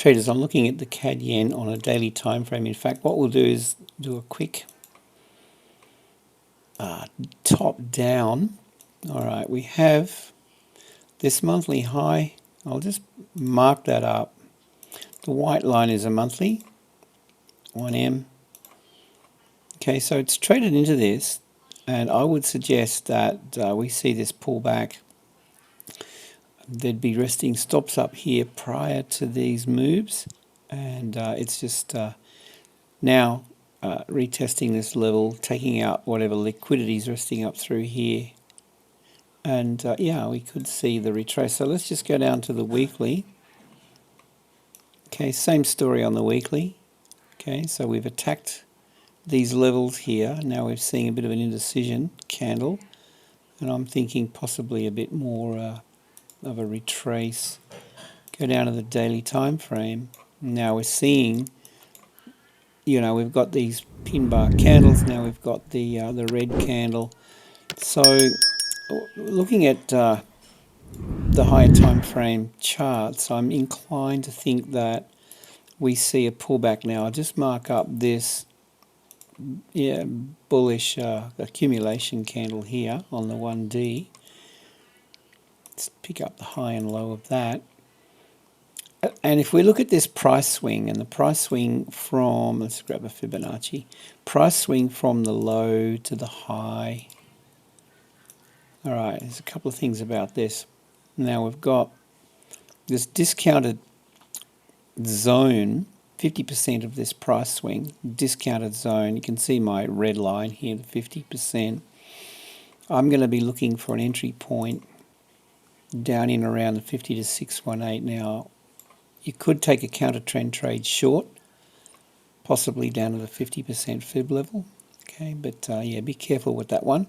Traders, I'm looking at the CAD yen on a daily time frame. In fact, what we'll do is do a quick top down. All right, we have this monthly high. I'll just mark that up. The white line is a monthly, 1M. Okay, so it's traded into this, and I would suggest that we see this pullback. There'd be resting stops up here prior to these moves, and it's just now retesting this level, taking out whatever liquidity is resting up through here. And yeah, we could see the retrace. So let's just go down to the weekly. Okay, same story on the weekly. Okay, so we've attacked these levels here. Now we're seeing a bit of an indecision candle, and I'm thinking possibly a bit more of a retrace. Go down to the daily time frame. Now we're seeing, you know, we've got these pin bar candles. Now we've got the red candle. So looking at the higher time frame charts, I'm inclined to think that we see a pullback now. I'll just mark up this bullish accumulation candle here on the 1D. Let's pick up the high and low of that. And if we look at this price swing, and the price swing from, let's grab a Fibonacci, price swing from the low to the high. All right, there's a couple of things about this. Now we've got this discounted zone, 50% of this price swing, discounted zone. You can see my red line here, the 50%. I'm going to be looking for an entry point down in around the 50 to 618. Now, you could take a counter trend trade short, possibly down to the 50% fib level. Okay, but yeah, be careful with that one.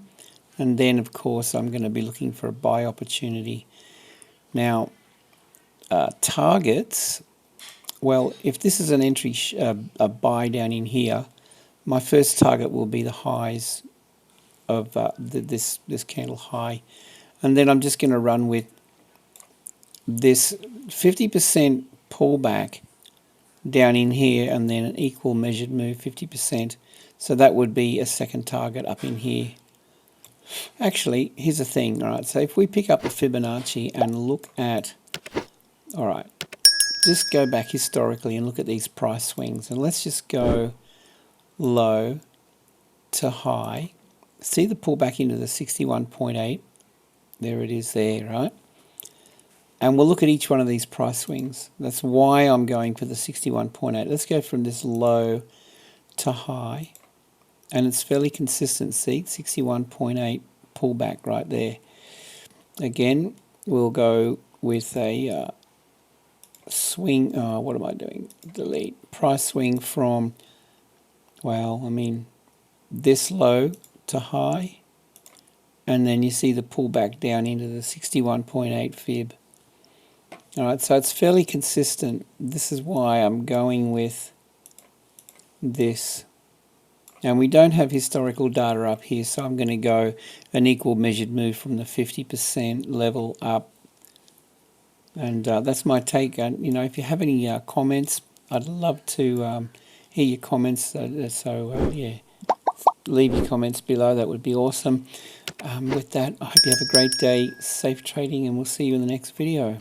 And then, of course, I'm going to be looking for a buy opportunity. Now, targets, well, if this is an entry, a buy down in here, my first target will be the highs of this candle high. And then I'm just going to run with this 50% pullback down in here, and then an equal measured move, 50%. So that would be a second target up in here. Actually, here's the thing, all right, so if we pick up the Fibonacci and look at, all right, just go back historically and look at these price swings, and let's just go low to high. See the pullback into the 61.8, there it is there, right? And we'll look at each one of these price swings. That's why I'm going for the 61.8. Let's go from this low to high. And it's fairly consistent. See, 61.8 pullback right there. Again, we'll go with a swing. What am I doing? Delete. Price swing from, well, I mean, this low to high. And then you see the pullback down into the 61.8 fib. All right, so it's fairly consistent. This is why I'm going with this. And we don't have historical data up here, so I'm going to go an equal measured move from the 50% level up. And that's my take. You know, if you have any comments, I'd love to hear your comments. Yeah, leave your comments below. That would be awesome. With that, I hope you have a great day, safe trading, and we'll see you in the next video.